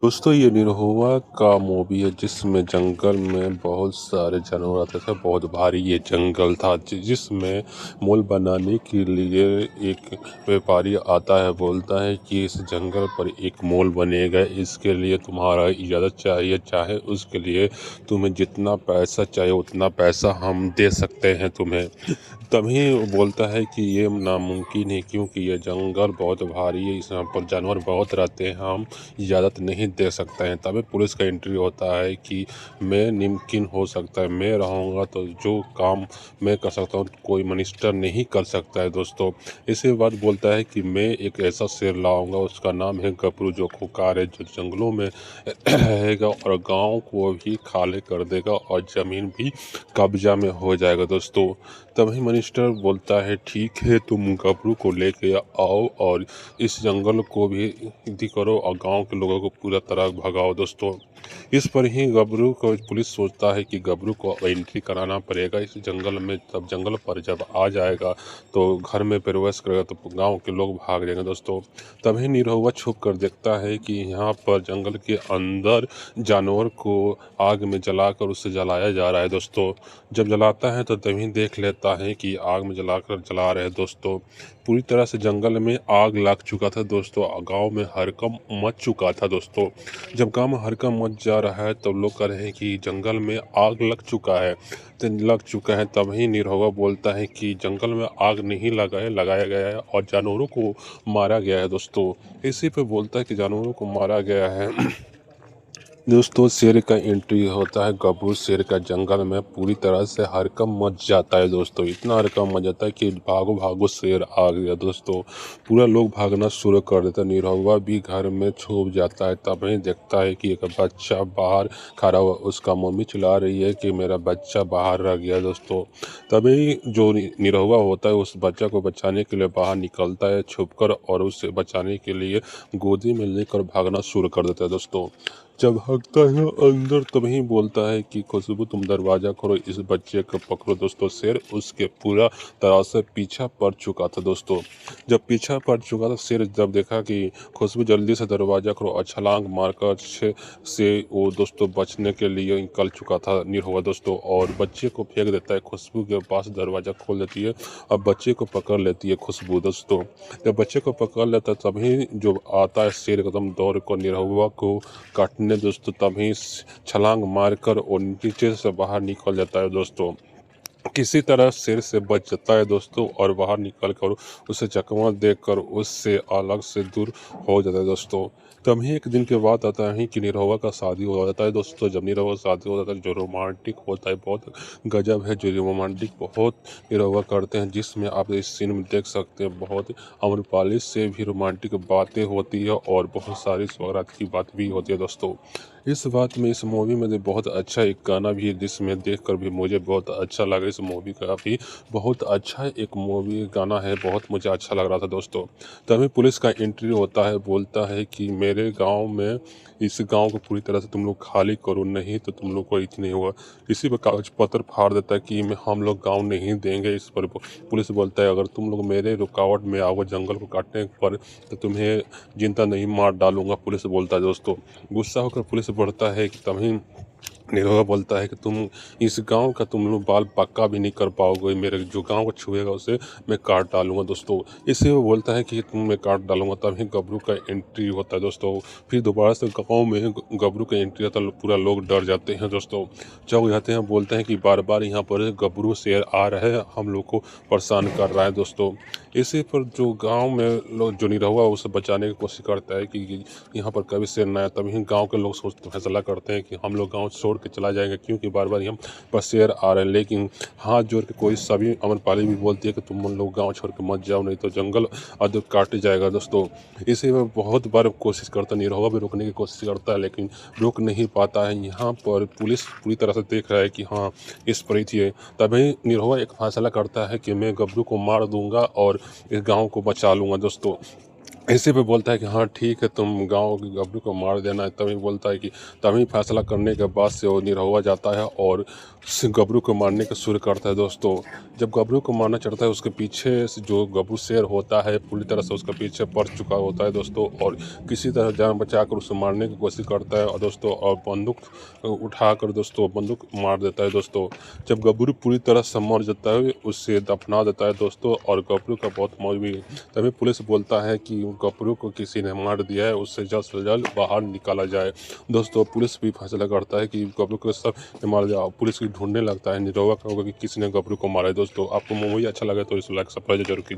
दोस्तों ये निरहुआ का मूवी है जिसमें जंगल में बहुत सारे जानवर आते थे। बहुत भारी ये जंगल था जिसमें मॉल बनाने के लिए एक व्यापारी आता है, बोलता है कि इस जंगल पर एक मॉल बनेगा, इसके लिए तुम्हारा इजाज़त चाहिए, चाहे उसके लिए तुम्हें जितना पैसा चाहिए उतना पैसा हम दे सकते हैं तुम्हें। तभी वो बोलता है कि ये नामुमकिन है क्योंकि ये जंगल बहुत भारी है, यहाँ पर जानवर बहुत रहते हैं, हम इजाज़त नहीं दे सकते हैं। तभी पुलिस का एंट्री होता है कि मैं मुमकिन हो सकता है, मैं रहूँगा तो जो काम मैं कर सकता हूँ कोई मिनिस्टर नहीं कर सकता है दोस्तों। इसी बात बोलता है कि मैं एक ऐसा शेर लाऊंगा, उसका नाम है गबरू, जो खुंखार है, जो जंगलों में रहेगा और गांव को भी खाली कर देगा और ज़मीन भी कब्जा में हो जाएगा दोस्तों। तभी मिनिस्टर बोलता है ठीक है, तुम गबरू को लेके आओ और इस जंगल को भी इकट्ठी करो और गांव के लोगों को पूरा तरह भगाओ दोस्तों। इस पर ही गबरू को पुलिस सोचता है कि गबरू को एंट्री कराना पड़ेगा इस जंगल में। तब जंगल पर जब आ जाएगा तो घर में प्रवेश करेगा तो गांव के लोग भाग जाएंगे दोस्तों। तभी निरहुआ छुप कर देखता है कि यहाँ पर जंगल के अंदर जानवर को आग में जलाकर उसे जलाया जा रहा है दोस्तों। जब जलाता है तो तभी देख लेता है कि आग में जलाकर जला रहे हैं दोस्तों। पूरी तरह से जंगल में आग लग चुका था दोस्तों, गांव में हड़कंप मच चुका था दोस्तों। जब गांव में हड़कंप मच जा रहा है तो लोग कह रहे हैं कि जंगल में आग लग चुका है, तो लग चुका है। तभी निरहुआ बोलता है कि जंगल में आग नहीं लगा है, लगाया गया है और जानवरों को मारा गया है दोस्तों। इसी पे बोलता है कि जानवरों को मारा गया है। दोस्तों शेर का एंट्री होता है, गबरू शेर का जंगल में पूरी तरह से हड़कंप मच जाता है दोस्तों। इतना हड़कंप मच जाता है कि भागो भागो शेर आ गया दोस्तों। पूरा लोग भागना शुरू कर देता है, निरहुआ भी घर में छुप जाता है। तभी देखता है कि एक बच्चा बाहर खड़ा हुआ, उसका मम्मी चिल्ला रही है कि मेरा बच्चा बाहर रह गया दोस्तों। तभी जो निरहुआ होता है उस बच्चा को बचाने के लिए बाहर निकलता है छुपकर और उसे बचाने के लिए गोदी में लेकर भागना शुरू कर देता है दोस्तों। जब भागता है अंदर तभी बोलता है कि खुशबू तुम दरवाज़ा खोलो, इस बच्चे को पकड़ो दोस्तों। शेर उसके पूरा तरह से पीछा पड़ चुका था दोस्तों। जब पीछा पड़ चुका था शेर, जब देखा कि खुशबू जल्दी से दरवाज़ा खोलो और छलांग मारकर से वो दोस्तों बचने के लिए निकल चुका था निरहुआ दोस्तों, और बच्चे को फेंक देता है। खुशबू के पास दरवाज़ा खोल देती है और बच्चे को पकड़ लेती है खुशबू दोस्तों। जब बच्चे को पकड़ लेता है तभी जो आता है शेर एकदम दौड़ कर निरहुआ को काटने दोस्तों। तभी छलांग मारकर और नीचे से बाहर निकल जाता है दोस्तों। किसी तरह शेर से बच जाता है दोस्तों और बाहर निकल कर उसे चकमा देकर उससे अलग से दूर हो जाता है दोस्तों। तभी एक दिन के बाद आता है कि निरहुआ का शादी हो जाता है दोस्तों। जब निरहुआ शादी हो जाता है, जो रोमांटिक होता है, बहुत गजब है जो रोमांटिक बहुत निरहुआ करते हैं, जिसमें आप इस सीन में देख सकते हैं बहुत अम्रपाली से भी रोमांटिक बातें होती है और बहुत सारी सौगात की बात भी होती है दोस्तों। इस बात में इस मूवी में बहुत अच्छा एक गाना भी है जिसमें देखकर भी मुझे बहुत अच्छा लगा। इस मूवी का भी बहुत अच्छा एक मूवी गाना है, बहुत मुझे अच्छा लग रहा था दोस्तों। तभी पुलिस का एंट्री होता है, बोलता है कि मेरे गांव में इस गांव को पूरी तरह से तुम लोग खाली करो, नहीं तो तुम लोग को कुछ नहीं होगा। इसी पर कागज पत्र फाड़ देता है कि हम लोग गाँव नहीं देंगे। इस पर पुलिस बोलता है अगर तुम लोग मेरे रुकावट में आओ जंगल को काटने पर तो तुम्हें जिंदा नहीं मार डालूंगा, पुलिस बोलता है दोस्तों। गुस्सा होकर पुलिस बढ़ता है कि तभी निरहुआ बोलता है कि तुम इस गांव का तुम लोग बाल पक्का भी नहीं कर पाओगे, मेरे जो गांव को छुएगा उसे मैं काट डालूंगा दोस्तों। इसे वो बोलता है कि तुम मैं काट डालूंगा। तभी गबरू का एंट्री होता है दोस्तों। फिर दोबारा से गांव में गबरू का एंट्री होता है, पूरा लोग डर जाते हैं दोस्तों, चौंक जाते हैं, बोलते हैं कि बार बार यहाँ पर गबरू शेर आ रहे हैं, हम लोग को परेशान कर रहा है दोस्तों। इसी पर जो गांव में लोग जो निरहुआ उसे बचाने की कोशिश करता है कि यहाँ पर कभी शेर ना आए। तभी गांव के लोग फैसला करते हैं कि हम लोग गांव छोड़ के चला जाएंगे क्योंकि बार बार यहाँ पर शेर आ रहे हैं। लेकिन हाथ जोड़ के कोई सभी अमरपाली भी बोलती है कि तुम लोग गांव छोड़ के मत जाओ, नहीं तो जंगल अदब काटे जाएगा दोस्तों। इसी में बहुत बार कोशिश करता है, निरहुआ भी रोकने की कोशिश करता है लेकिन रोक नहीं पाता है। यहाँ पर पुलिस पूरी तरह से देख रहा है कि हाँ इस पर ही है। तभी निरहुआ एक फैसला करता है कि मैं गबरू को मार दूंगा और इस गाँव को बचा लूँगा दोस्तों। ऐसे पे बोलता है कि हाँ ठीक है, तुम गाँव के गबरू को मार देना। तभी बोलता है कि तभी फैसला करने के बाद से वो निरहुआ जाता है और उस गबरू को मारने का शुरू करता है दोस्तों। जब गबरू को मारना चढ़ता है, उसके पीछे से जो गबरू शेर होता है पूरी तरह से उसके पीछे पड़ चुका होता है दोस्तों, और किसी तरह जान बचाकर उसे मारने की कोशिश करता है और दोस्तों, और बंदूक उठाकर दोस्तों बंदूक मार देता है दोस्तों। जब गबरू पूरी तरह से मर जाता है, उसे दफना देता है दोस्तों, और गबरू का बहुत मौज भी। तभी पुलिस बोलता है कि गबरू को किसी ने मार दिया है, उससे जल्द से जल्द बाहर निकाला जाए। दोस्तों, पुलिस भी फैसला करता है कि गबरू को सब ने मार दिया। पुलिस की ढूंढने लगता है, निरहुआ का होगा कि किसी ने गबरू को मारा है। दोस्तों, आपको मूवी अच्छा लगे तो इस लाइक सब्सक्राइब जरूर कीजिए।